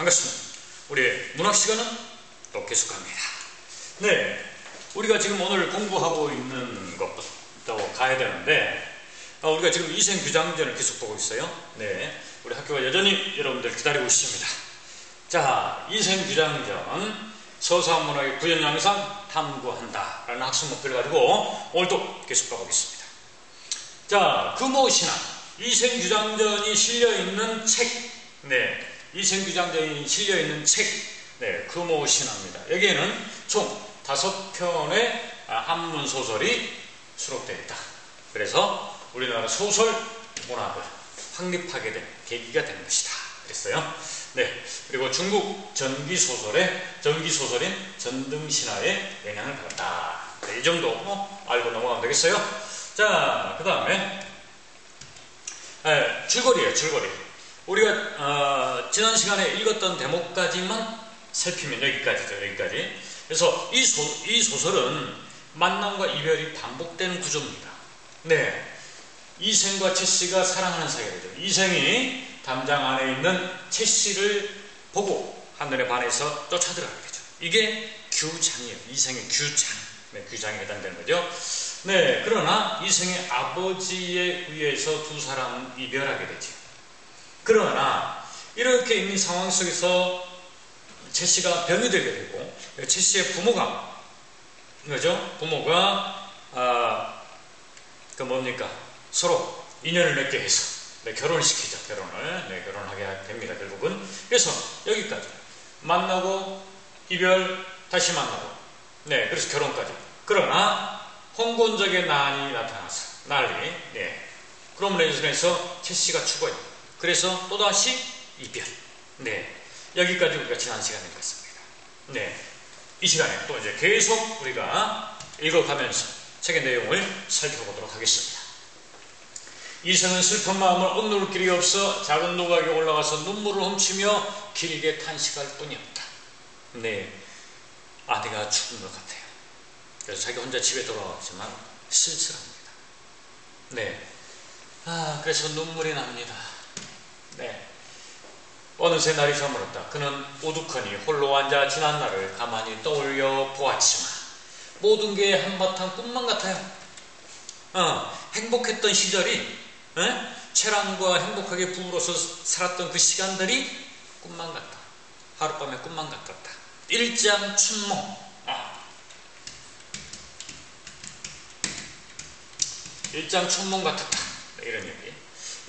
반갑습니다. 우리의 문학 시간은 또 계속합니다. 네, 우리가 지금 오늘 공부하고 있는 것부터 가야 되는데 우리가 지금 이생규장전을 계속 보고 있어요. 네, 우리 학교가 여전히 여러분들 기다리고 있습니다. 자, 이생규장전 서사문학의 구현양상 탐구한다 라는 학습 목표를 가지고 오늘도 계속 가보겠습니다. 자, 금오신앙 이생규장전이 실려있는 책, 네, 이생규장전이 실려있는 책, 네, 금오신앙입니다. 여기에는 총 5편의 한문소설이 수록되어 있다. 그래서 우리나라 소설 문학을 확립하게 된 계기가 된 것이다. 그랬어요. 네, 그리고 중국 전기소설인 전등신화의 영향을 받았다. 네, 이 정도 알고 넘어가면 되겠어요. 자, 그 다음에 줄거리예요. 줄거리. 우리가 지난 시간에 읽었던 대목까지만 살피면 여기까지죠. 여기까지. 그래서 이 소설은 만남과 이별이 반복되는 구조입니다. 네, 이생과 채씨가 사랑하는 사이가 되죠. 이생이 담장 안에 있는 채씨를 보고 한눈에 반해서 쫓아들어가게 되죠. 이게 규장이에요. 이생의 규장. 네, 규장에 해당되는 거죠. 네, 그러나 이생의 아버지에 의해서 두 사람은 이별하게 되죠. 그러나 이렇게 있는 상황 속에서 채씨가 병이 들게 되고 채씨의 부모가 서로 인연을 맺게 해서 결혼을 시키죠. 결혼을 하게 됩니다. 결국은. 그래서 여기까지 만나고 이별 다시 만나고, 네, 그래서 결혼까지. 그러나 홍곤적의 난이 나타나서 난리, 네, 그럼으로 인해서 채씨가 죽어요. 그래서 또다시 이별. 네, 여기까지 우리가 지난 시간에 읽었습니다. 네, 이 시간에 또 이제 계속 우리가 읽어가면서 책의 내용을 살펴보도록 하겠습니다. 이생은 슬픈 마음을 억누를 길이 없어 작은 노각에 올라가서 눈물을 훔치며 길게 탄식할 뿐이었다. 네, 아내가 죽은 것 같아요. 그래서 자기 혼자 집에 돌아왔지만 쓸쓸합니다. 네, 그래서 눈물이 납니다. 네, 어느새 날이 저물었다. 그는 우두커니 홀로 앉아 지난 날을 가만히 떠올려 보았지만 모든 게 한바탕 꿈만 같아요. 행복했던 시절이, 채랑과 행복하게 부부로서 살았던 그 시간들이 꿈만 같다. 하룻밤의 꿈만 같았다. 일장춘몽. 일장춘몽 같았다. 이런 얘기.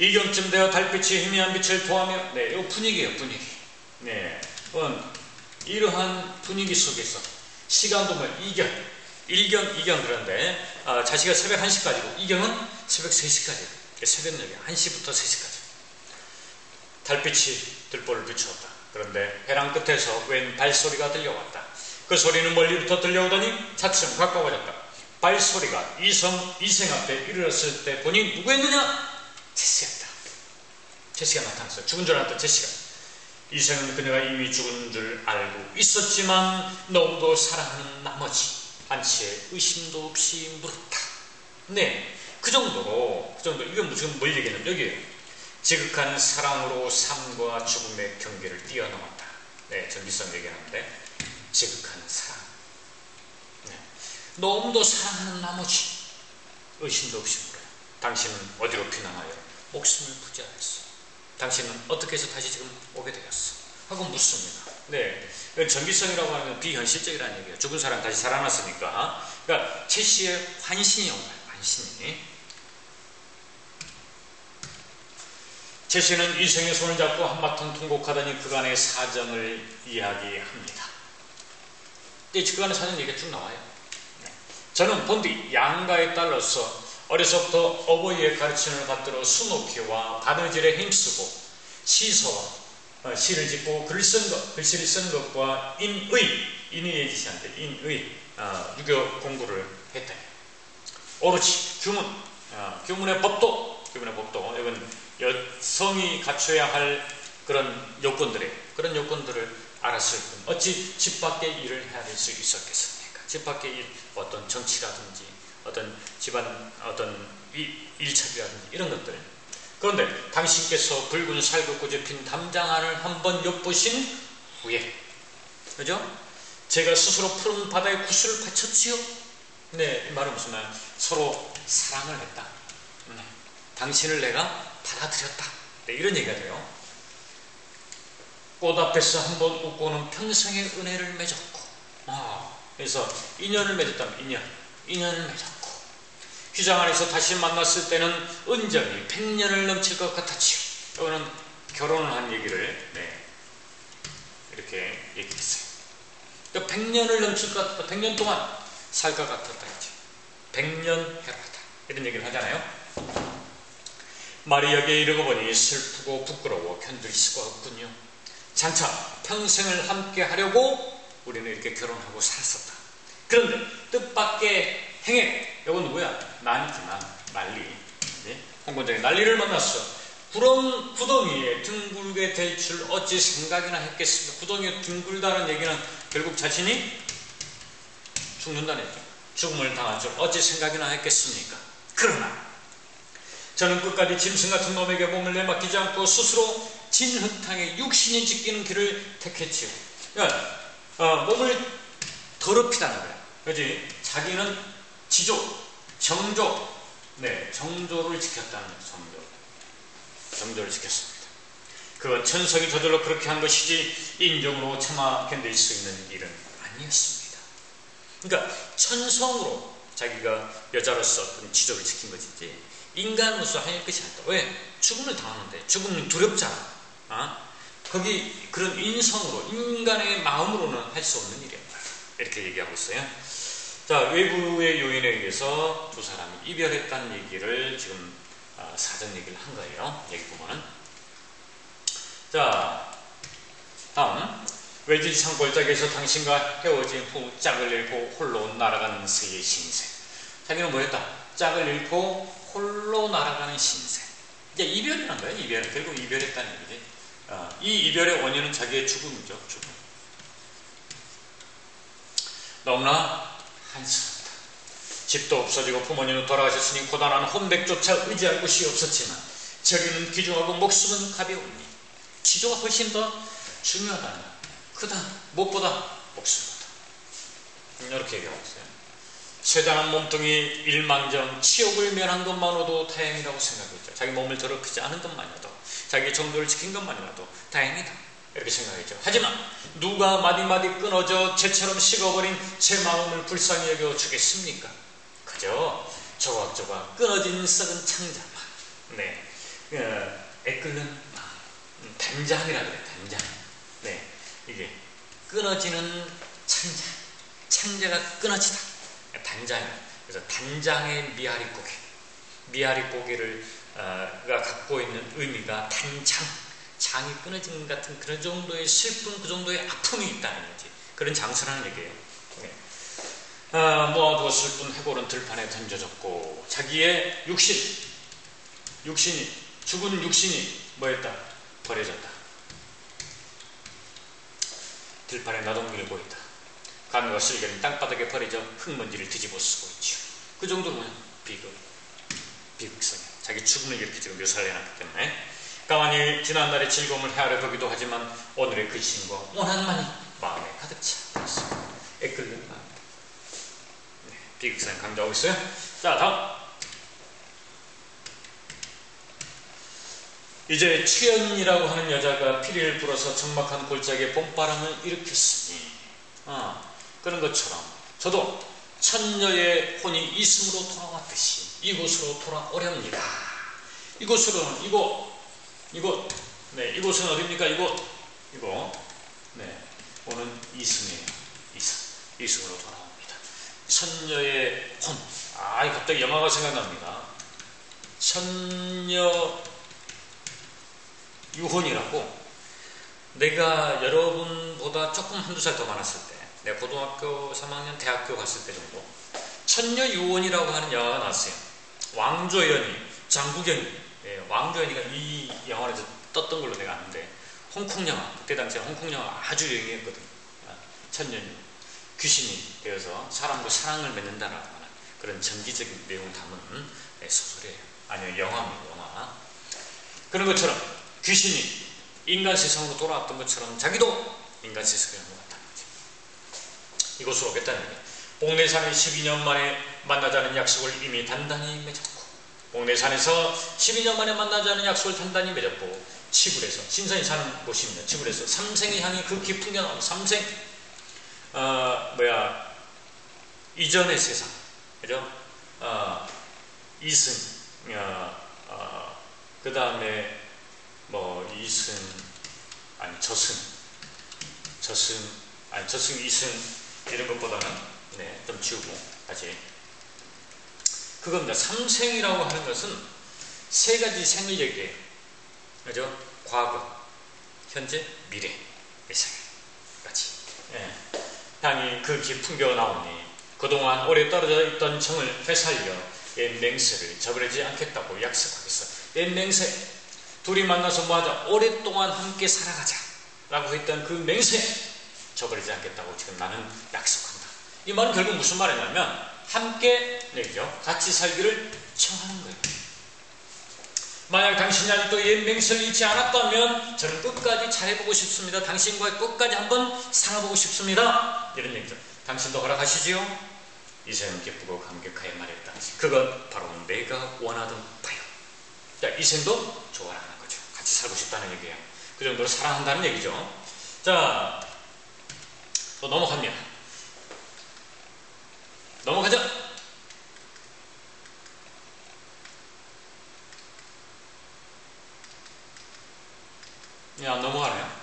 이경쯤 되어 달빛이 희미한 빛을 도하며, 네, 이거 분위기예요, 분위기. 네, 이러한 분위기 속에서 시간도 일경, 이경 그런데 자식이 새벽 1시까지고 이경은 새벽 3시까지, 새벽녘에 1시부터 3시까지 달빛이 들보를 비추었다. 그런데 회랑 끝에서 웬 발소리가 들려왔다. 그 소리는 멀리부터 들려오더니 차츰 가까워졌다. 발소리가 이생 앞에 이르렀을 때 보니 누구였느냐? 채씨였다. 채씨가 나타났어요. 죽은 줄 알았던 채씨가. 이생은 그녀가 이미 죽은 줄 알고 있었지만 너무도 사랑하는 나머지 한치의 의심도 없이 물었다. 네, 그 정도로 이건 지금 뭘 얘기하냐면 여기에요. 지극한 사랑으로 삶과 죽음의 경계를 뛰어넘었다. 네, 전기성 얘기하는데 지극한 사랑. 네, 너무도 사랑하는 나머지 의심도 없이 물어요. 당신은 어디로 피난하여 목숨을 부지하였어? 당신은 어떻게 해서 다시 지금 오게 되었어? 하고 묻습니다. 네, 전기성이라고 하는 건 비현실적이라는 얘기예요. 죽은 사람 다시 살아났으니까. 그러니까 채씨의 환신이 온 거예요. 환신이. 채씨는 이생의 손을 잡고 한바탕 통곡하더니 그간의 사정을 이야기합니다. 네, 그간의 사정 얘기가 쭉 나와요. 네. 저는 본디 양가의 딸로서 어려서부터 어버이의 가르침을 받들어 수놓기와 바느질에 힘쓰고 시를 짓고 글씨를 쓰는 것과 인의 지시한테 유교 공부를 했다. 오로지 규문의 법도, 이건 여성이 갖춰야 할 그런 요건들을 알았을 뿐 어찌 집 밖의 일을 해야 될 수 있었겠습니까? 집 밖의 일, 어떤 정치라든지 어떤 집안 일처리라든지 이런 것들. 그런데 당신께서 붉은 살구꽃에 핀 담장 안을 한번 엿보신 후에, 그죠? 제가 스스로 푸른 바다에 구슬을 바쳤지요. 네, 이 말은 무슨 말? 서로 사랑을 했다. 네, 당신을 내가 받아들였다. 네, 이런 얘기가 돼요. 꽃 앞에서 한번 웃고는 평생의 은혜를 맺었고, 그래서 인연을 맺었다면 인연을 맺었고, 휘장 안에서 다시 만났을 때는 은정이 100년을 넘칠 것 같았지요. 이거는 결혼을 한 얘기를 이렇게 얘기했어요. 그러니까 100년을 넘칠 것 같다. 100년 동안 살 것 같았다. 100년 해로하다. 이런 얘기를 하잖아요. 말이 여기에 이르고 보니 슬프고 부끄러워 견딜 수가 없군요. 장차 평생을 함께 하려고 우리는 이렇게 결혼하고 살았었다. 그런데 뜻밖의 행액, 이건 누구야? 난이지만 난리. 홍건장이 난리를 만났어. 구덩이에 둥글게 될 줄 어찌 생각이나 했겠습니까? 구덩이에 둥글다는 얘기는 결국 자신이 죽는다는 얘기죠. 죽음을 당할 줄 어찌 생각이나 했겠습니까? 그러나 저는 끝까지 짐승 같은 놈에게 몸을 내맡기지 않고 스스로 진흙탕에 육신이 찢기는 길을 택했지요. 그러니까 몸을 더럽히다는 거야. 그렇지? 자기는 지조, 정조, 정조를 지켰다는 정조를 지켰습니다. 그건 천성이 저절로 그렇게 한 것이지 인정으로 차마 견딜 수 있는 일은 아니었습니다. 그러니까 천성으로 자기가 여자로서 어떤 지조를 지킨 것이지 인간으로서 할 것이 아니다. 왜? 죽음을 당하는데 죽음은 두렵잖아. 거기 그런 인성으로 인간의 마음으로는 할 수 없는 일이야. 이렇게 얘기하고 있어요. 자, 외부의 요인에 의해서 두 사람이 이별했다는 얘기를 지금 사전 얘기를 한 거예요. 여기 보면은. 자, 다음. 외진 산골짜기에서 당신과 헤어진 후 짝을 잃고 홀로 날아가는 새의 신세. 자기는 뭐였다? 짝을 잃고 홀로 날아가는 신세. 이제 이별이란 거예요. 이별. 결국 이별했다는 얘기지. 이 이별의 원인은 자기의 죽음이죠. 죽음. 너무나 한스럽다. 집도 없어지고 부모님은 돌아가셨으니 고단한 혼백조차 의지할 곳이 없었지만 저기는 귀중하고 목숨은 가벼우니 지조가 훨씬 더 중요하다는 크다. 무엇보다 목숨보다. 이렇게 얘기하고 있어요. 쇠단한 몸뚱이 일망정 치욕을 면한 것만으로도 다행이라고 생각했죠. 자기 몸을 더럽히지 않은 것만이라도 자기 정도를 지킨 것만이라도 다행이다. 이렇게 생각했죠. 하지만 누가 마디마디 끊어져 재처럼 식어버린 제 마음을 불쌍히 여겨 주겠습니까? 그저 조각조각 끊어진 썩은 창자만 애끓는 마음, 단장이라 그래. 단장. 이게 끊어지는 창자가 끊어지다. 단장. 그래서 단장의 미아리 고개를 가 갖고 있는 의미가 단장. 장이 끊어진 것 같은 그런 정도의 슬픈 그 정도의 아픔이 있다는 거지. 그런 장수라는 얘기예요. 모아두어 슬픈 해골은 들판에 던져졌고 자기의 육신이 죽은 육신이 뭐였다? 버려졌다. 들판에 나동길을 보인다. 가면과 쓸개는 땅바닥에 버려져 흙먼지를 뒤집어 쓰고 있지요. 그 정도면 비극성이야. 자기 죽음을 이렇게 지금 묘사를 해놨기 때문에 가만히 지난날의 즐거움을 헤아려 보기도 하지만 오늘의 근심과 원한만이 마음에 가득 차 있습니다. 애끓는 마음. 비극성이 강조하고 있어요. 자, 다음. 이제 취연이라고 하는 여자가 피리를 불어서 적막한 골짜기에 봄바람을 일으켰으니 그런 것처럼 저도 천녀의 혼이 이승으로 돌아왔듯이 이곳으로 돌아오렵니다. 이곳은 어디입니까? 오는 이승이에요. 이승으로 돌아옵니다. 천녀의 혼. 갑자기 영화가 생각납니다. 천녀 유혼이라고. 내가 여러분보다 조금 한두 살 더 많았을 때, 내가 고등학교 3학년, 대학교 갔을 때 정도, 천녀 유혼이라고 하는 영화가 나왔어요. 왕조연이, 장국영이, 왕조연이가 이 영화에서 떴던 걸로 내가 아는데, 홍콩 영화, 그때 당시에 홍콩 영화 아주 유행했거든. 천녀 귀신이 되어서 사람과 사랑을 맺는다라고 하는 그런 전기적인 내용을 담은 소설이에요. 아니요, 영화입니다. 영화. 그런 것처럼 귀신이 인간 세상으로 돌아왔던 것처럼 자기도 인간 세상에 넘어갔다는 거죠. 이곳으로 오겠다는 거예요. 옥내산에 12년 만에 만나자는 약속을 이미 단단히 맺었고, 옥내산에서 12년 만에 만나자는 약속을 단단히 맺었고, 치굴에서, 신선이 사는 곳입니다. 치굴에서 삼생의 향이 그 깊은 게 나오는 삼생, 이전의 세상, 그죠? 이승, 그 다음에 이승, 아니 저승, 이승 이런 것보다는 좀 지우고 다시 그겁니다. 삼생이라고 하는 것은 세 가지 생을 얘기해요. 그죠? 과거, 현재, 미래 이 생까지. 향이 그 깊은 겨 나오니 그동안 오래 떨어져 있던 정을 되살려 옛 맹세를 저버리지 않겠다고 약속하겠어. 옛 맹세, 둘이 만나서 뭐하자, 오랫동안 함께 살아가자 라고 했던 그 맹세 저버리지 않겠다고 지금 나는 약속한다. 이 말은 결국 무슨 말이냐면 함께 같이 살기를 청하는 거예요. 만약 당신이 아직도 옛 맹세를 잊지 않았다면 저는 끝까지 잘해보고 싶습니다. 당신과 끝까지 한번 살아보고 싶습니다. 이런 얘기죠. 당신도 허락하시지요? 이생은 기쁘고 감격하여 말했다. 그건 바로 내가 원하던 바요. 자, 이생도 좋아하는 거죠. 같이 살고 싶다는 얘기예요. 그 정도로 사랑한다는 얘기죠. 자, 또 넘어갑니다. 넘어가자. 야, 넘어가네요.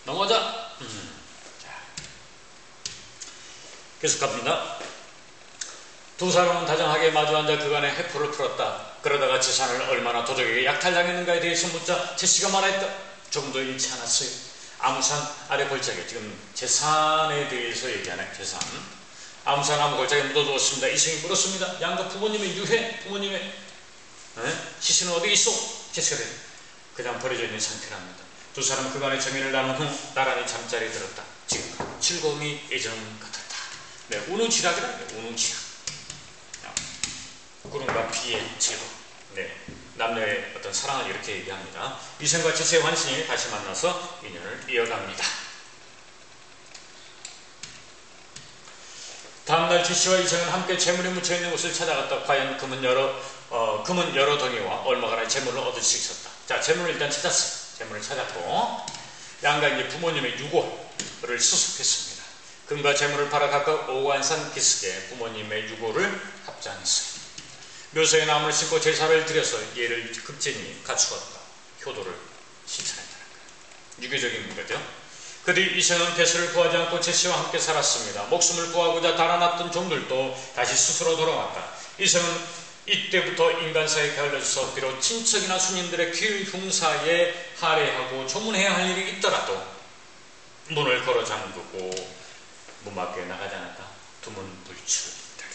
넘어가자. 자, 계속 갑니다. 두 사람은 다정하게 마주 앉아 그간의 해프를 풀었다. 그러다가 재산을 얼마나 도적에게 약탈당했는가에 대해서 묻자 제시가 말했다. 조금도 잃지 않았어요. 아무산 아래 골짜기, 지금 재산에 대해서 얘기하네. 재산. 아무산 아무 골짜기에 묻어두었습니다. 이승이 물었습니다. 양가 부모님의 유해, 부모님의 시신은 어디 있어? 제시가 돼. 그냥 버려져 있는 상태랍니다. 두 사람은 그간의 정의를 나눈 후 나란히 잠자리에 들었다. 지금 즐거움이 예전 같았다. 운우지락이라 해요. 운우지락. 구름과 비의 즐거움. 남녀의 어떤 사랑을 이렇게 얘기합니다. 이생과 제시의 환신이 다시 만나서 인연을 이어갑니다. 다음날 제시와 이생은 함께 재물이 묻혀있는 곳을 찾아갔다. 과연 금은 여러 덩이와 얼마가나의 재물을 얻을 수 있었다. 자, 재물을 일단 찾았어요. 재물을 찾았고 양가 이제 부모님의 유고를 수습했습니다. 금과 재물을 팔아 각각 5관산 비스게 부모님의 유고를 합장했어요. 묘소에 나무를 심고 제사를 드려서 예를 급진히 갖추었다. 효도를 실천했다는 거예요. 유교적인 거죠. 그뒤 이생은 벼슬을 구하지 않고 제시와 함께 살았습니다. 목숨을 구하고자 달아났던 종들도 다시 스스로 돌아왔다. 이생은 이때부터 인간사에 게을러져서 비록 친척이나 수님들의 귀일 흉사에 할애하고 조문해야 할 일이 있더라도 문을 걸어 잠그고 문 밖에 나가지 않았다. 두문 불출이다.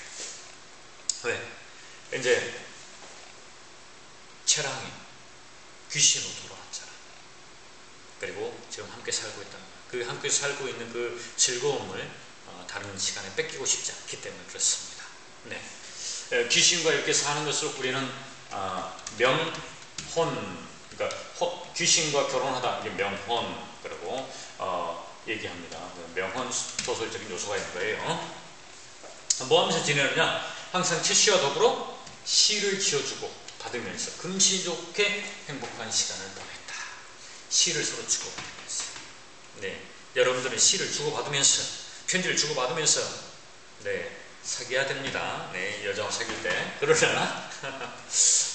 왜? 이제 채랑이 귀신으로 돌아왔잖아. 그리고 지금 함께 살고 있다는 거야. 그 함께 살고 있는 그 즐거움을 다른 시간에 뺏기고 싶지 않기 때문에 그렇습니다. 귀신과 이렇게 사는 것을 우리는 명혼, 그러니까 귀신과 결혼하다, 이게 명혼, 그리고 얘기합니다. 명혼 도설적인 요소가 있는 거예요. 뭐 하면서 지내느냐? 항상 채씨와 더불어 시를 지어주고 받으면서 금시 좋게 행복한 시간을 보냈다. 시를 서로 주고받으면서. 여러분들은 시를 주고받으면서, 편지를 주고받으면서 사귀어야 됩니다. 여자와 사귈 때. 그러려나?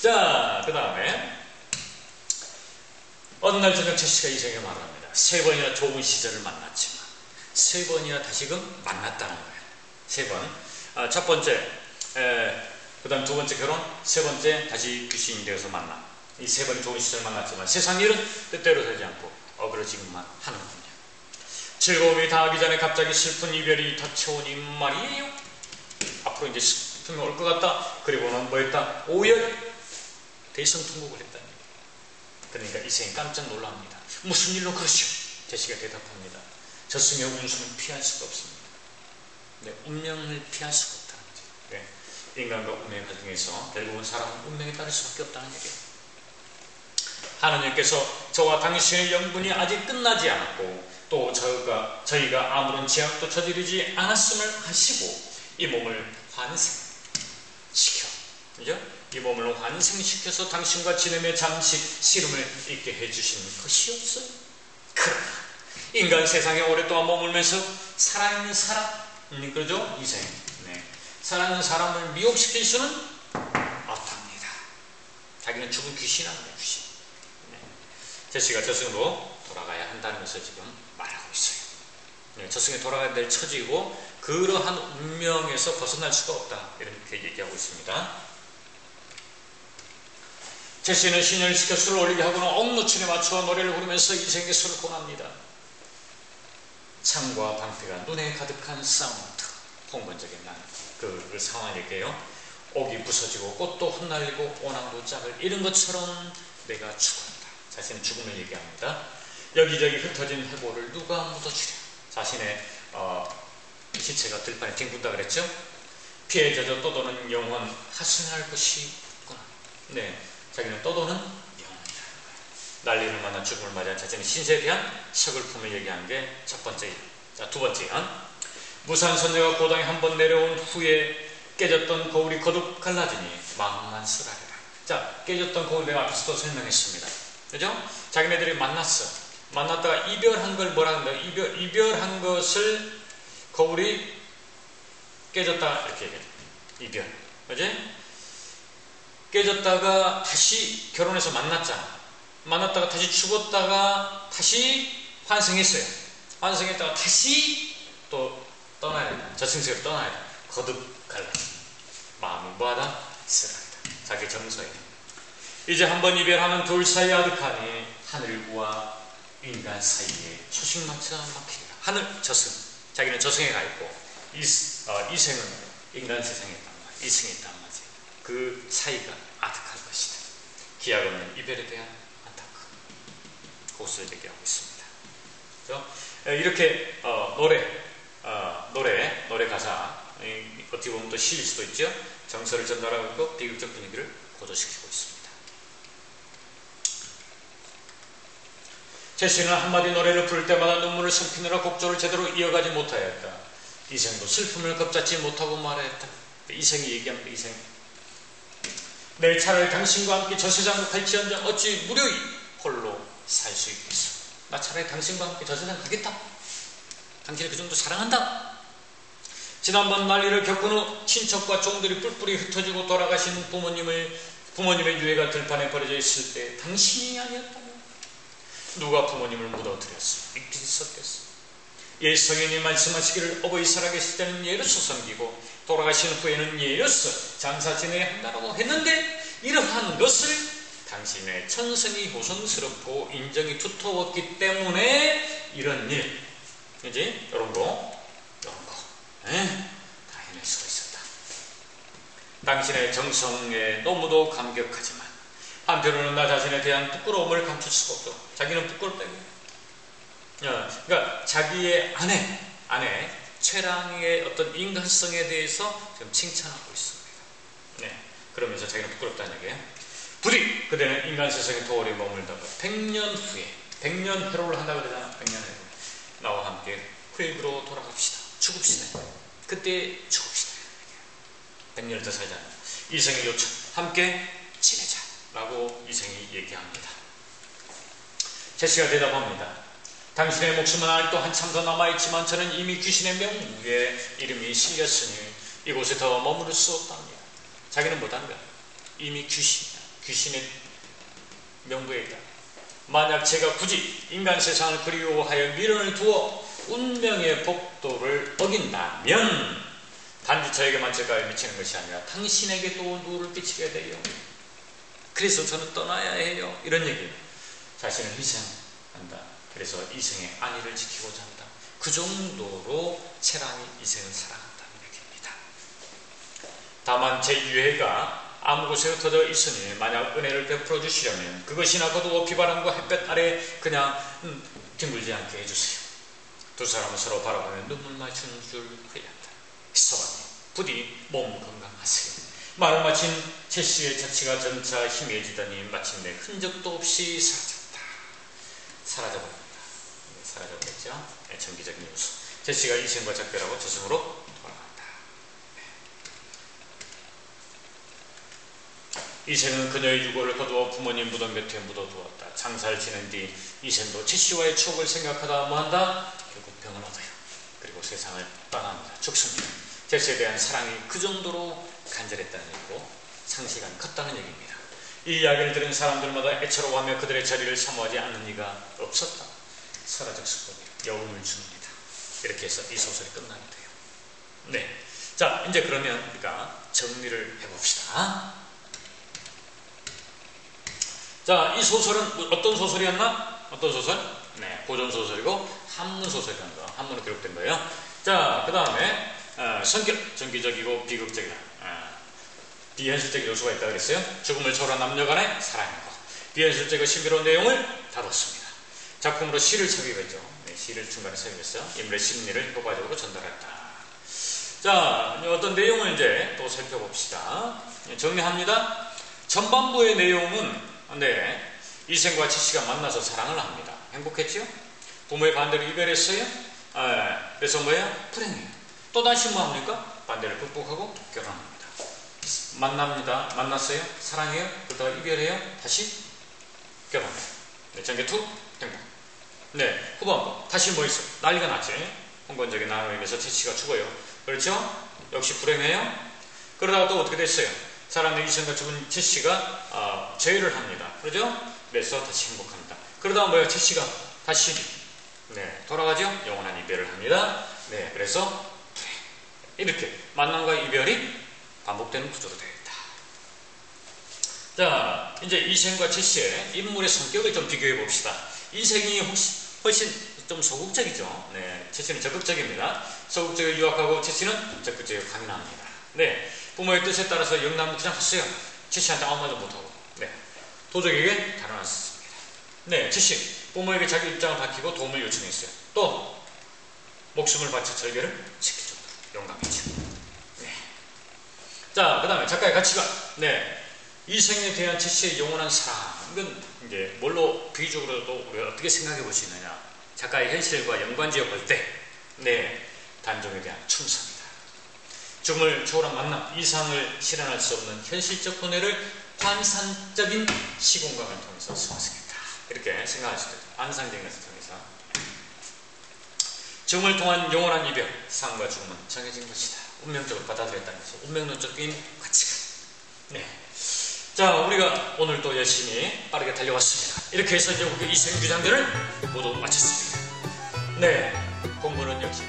자, 그 다음에 어느 날 저녁 제시가 이생에 말합니다. 3번이나 좋은 시절을 만났지만 3번이나 다시금 만났다는 거예요. 3번. 첫 번째, 그 다음 두 번째 결혼, 세 번째 다시 귀신이 되어서 만나. 이 3번이 좋은 시절을 만났지만 세상 일은 뜻대로 되지 않고 어그러지기만 하는군요. 즐거움이 다하기 전에 갑자기 슬픈 이별이 닥쳐오니 말이에요. 앞으로 이제 슬픔이 올 것 같다. 그리고는 뭐 했다? 오열 대성통곡을 했다는 얘기예요. 그러니까 이생이 깜짝 놀랍니다. 무슨 일로 그러시오? 제시가 대답합니다. 저승의 운수는 피할 수가 없습니다. 네, 운명을 피할 수가 없다는 거죠. 네, 인간과 운명의 과정에서 결국은 사람은 운명에 따를 수밖에 없다는 얘기예요. 하느님께서 저와 당신의 영분이 아직 끝나지 않았고 또 저희가 아무런 죄악도 저지르지 않았음을 하시고 이 몸을 환생시켜, 그죠? 이 몸을 환생시켜서 당신과 지내며 잠시 시름을 잊게 해주신 것이었어요. 그러나 인간 세상에 오랫동안 머물면서 살아있는 사람, 그러죠? 이생. 네. 살아있는 사람을 미혹시킬 수는 없답니다. 자기는 죽은 귀신이랍니다. 귀신. 네. 제시가 저승으로 돌아가야 한다는 것을 지금 말하고 있어요. 네. 저승에 돌아가야 될 처지고 그러한 운명에서 벗어날 수가 없다. 이렇게 얘기하고 있습니다. 제시는 신을 시켜 술을 올리게 하고는 옥노춘에 맞추어 노래를 부르면서 이생에게 술을 권합니다. 창과 방패가 눈에 가득한 사운드, 홍번적인 그 상황을 얘기해요. 옥이 부서지고 꽃도 흩날리고 오낭도 짝을 잃은 것처럼 내가 죽었다. 자신의 죽음을 얘기합니다. 여기저기 흩어진 해골을 누가 묻어주랴. 자신의 시체가 들판에 뒹군다 그랬죠. 피에 젖어 떠도는 영혼 하승할 것이 없구나. 네, 자기는 떠도는 영혼이라는 거예요. 난리를 만나 죽음을 맞아 자신의 신세에 대한 서글픔을 얘기한 게 첫 번째. 자, 두 번째는 무산선녀가 고당에 한번 내려온 후에 깨졌던 거울이 거듭 갈라지니 마음만 쓰라리라. 자, 깨졌던 거울 내가 앞에서도 설명했습니다. 그죠? 자기네들이 만났다가 이별한 걸 뭐라 한다? 이별한 것을 거울이 깨졌다 이렇게 얘기해요. 이별. 그지? 깨졌다가 다시 결혼해서 만났다가 다시 죽었다가 다시 환생했어요. 환생했다가 다시 또 떠나야 된다. 저승세로 떠나야 된다. 거듭 갈라진다. 마음이 뭐하다? 쓰라리다. 자기 정서에. 이제 한번 이별하면 둘 사이 아득하니 하늘과 인간 사이에 초식마차 막히리라. 하늘, 저승. 자기는 저승에 가 있고 이생은 인간 세상에 있단 말이야. 이승에 있단 말이야. 그 사이가 아득할 것이다. 기약은 이별에 대한 안타까움. 그것을 얘기하고 있습니다. 그렇죠? 이렇게 노래 가사 어떻게 보면 또 시일 수도 있죠. 정서를 전달하고 있고 비극적 분위기를 고조시키고 있습니다. 제시는 한마디 노래를 부를 때마다 눈물을 삼키느라 곡조를 제대로 이어가지 못하였다. 이생도 슬픔을 겁잡지 못하고 말하였다. 이생이 얘기합니다. 이생. 내 차라리 당신과 함께 저 세상으로 갈지언정 어찌 무료히 홀로 살 수 있겠어. 나 차라리 당신과 함께 저 세상 가겠다. 당신을 그 정도 사랑한다. 지난번 난리를 겪은 후 친척과 종들이 뿔뿔이 흩어지고 돌아가신 부모님의 유해가 들판에 버려져 있을 때 당신이 아니었다면 누가 부모님을 묻어드렸어? 있겠어? 옛 성인이 말씀하시기를 어버이 살아계실 때는 예로서 섬기고 돌아가신 후에는 예로서 장사 지내야 한다고 했는데 이러한 것을 당신의 천성이 호성스럽고 인정이 두터웠기 때문에 이런 일, 그지? 이런 거 다 해낼 수가 있었다. 당신의 정성에 너무도 감격하지만 한편으로는 나 자신에 대한 부끄러움을 감출 수가 없어. 자기는 부끄럽다고요. 그러니까 자기의 아내 최랑의 어떤 인간성에 대해서 지금 칭찬하고 있습니다. 네, 그러면서 자기는 부끄럽다는 얘기예요. 부디 그대는 인간 세상에 더 오래 머물다가 100년 후에 100년 회로를 한다고 그러잖아. 100년 회로 나와 함께 흙으로 돌아갑시다. 죽읍시다. 그때 죽읍시다. 100년을 더 살자. 이생의 요청 함께 지내자 라고 이생이 얘기합니다. 제시가 대답합니다. 당신의 목숨은 아직도 한참 더 남아있지만 저는 이미 귀신의 명부에 이름이 실렸으니 이곳에 더 머무를 수 없답니다. 자기는 못한다. 이미 귀신의 명부에 있다. 만약 제가 굳이 인간 세상을 그리워하여 미련을 두어 운명의 복도를 어긴다면 단지 저에게만 죄가 미치는 것이 아니라 당신에게도 누를 끼치게 돼요. 그래서 저는 떠나야 해요. 이런 얘기예요. 자신을 희생한다. 그래서 이생의 안위를 지키고자 한다. 그 정도로 체랑이 이생을 사랑한다는 얘기입니다. 다만 제 유해가 아무 곳에 흩어져 있으니 만약 은혜를 베풀어 주시려면 그것이나 거두어 비바람과 햇볕 아래 그냥 뒹굴지 않게 해주세요. 두 사람은 서로 바라보며 눈물 맞추는 줄 흘렸다. 서방님, 부디 몸 건강하세요. 말을 마친 제시의 자취가 점차 희미해지더니 마침내 흔적도 없이 사라져버립니다. 사라져버렸죠. 정기적인 요소. 제시가 이생과 작별하고 저승으로 돌아간다. 이생은 그녀의 유골을 거두어 부모님 무덤 곁에 묻어두었다. 장사를 지낸 뒤 이생도 제시와의 추억을 생각하다 뭐한다? 결국 병을 얻어요. 그리고 세상을 떠납니다. 죽습니다. 제시에 대한 사랑이 그 정도로 간절했다는 얘기고 상실감이 컸다는 얘기입니다. 이 이야기를 들은 사람들마다 애처로워하며 그들의 자리를 사모하지 않는 이가 없었다. 사라적 수법이 여운을 줍니다. 이렇게 해서 이 소설이 끝나게 돼요. 네, 자 이제 그러면 우리가 정리를 해봅시다. 자, 이 소설은 어떤 소설이었나? 어떤 소설? 네, 고전 소설이고 한문 소설이라는 거, 한문으로 기록된 거예요. 자, 그 다음에 성격 정기적이고 비극적이다. 비현실적 요소가 있다고 그랬어요. 죽음을 초월한 남녀 간의 사랑이고 비현실적이고 신비로운 내용을 다뤘습니다. 작품으로 시를 삽입했죠. 네, 시를 중간에 삽입했어요. 인물의 심리를 효과적으로 전달했다. 자, 어떤 내용을 이제 또 살펴봅시다. 정리합니다. 전반부의 내용은 이생과 제시가 만나서 사랑을 합니다. 행복했죠? 부모의 반대로 이별했어요. 그래서 뭐예요? 불행해요. 또다시 뭐 합니까? 반대를 극복하고 결혼합니다. 만납니다. 만났어요. 사랑해요. 그러다가 이별해요. 다시 결혼해요. 네, 전개 투 행복. 네, 후반부 다시 뭐 있어? 난리가 났지. 홍건적인 나눔에서 제시가 죽어요. 그렇죠? 역시 불행해요. 그러다가 또 어떻게 됐어요? 사랑의 이생과 죽은 제시가 죄를 합니다. 그러죠? 그래서 다시 행복합니다. 그러다가 뭐예요? 제시가 다시 돌아가죠? 영원한 이별을 합니다. 네, 그래서 이렇게 만남과 이별이 반복되는 구조로 되어 있다. 자, 이제 이생과 제시의 인물의 성격을 좀 비교해 봅시다. 이생이 훨씬 좀 소극적이죠. 네, 제시는 적극적입니다. 소극적으로 유학하고 제시는 적극적으로 강인합니다. 네, 부모의 뜻에 따라서 영남 그냥 했어요. 제시한테 아무 말도 못하고. 네, 도적에게 달아났습니다. 네, 제시 부모에게 자기 입장을 밝히고 도움을 요청했어요. 또 목숨을 바쳐 절개를 지킬 정도로 용감했죠. 네. 자, 그 다음에 작가의 가치관. 네, 이생에 대한 제시의 영원한 사랑. 이건 이제 뭘로 비유적으로도 우리가 어떻게 생각해 볼 수 있느냐? 작가의 현실과 연관지어 볼 때, 네, 단종에 대한 충성이다. 죽음을 초월한 만남, 이상을 실현할 수 없는 현실적 고뇌를 환상적인 시공간을 통해서 승화시켰다. 이렇게 생각할 수도 있다. 환상적인 것을 통해서. 죽음을 통한 영원한 이별, 삶과 죽음은 정해진 것이다. 운명적으로 받아들였다는 것이 운명론적인 가치관. 네. 자, 우리가 오늘 또 열심히 빠르게 달려왔습니다. 이렇게 해서 이제 우리 이생 규장들을 모두 마쳤습니다. 네, 공부는 역시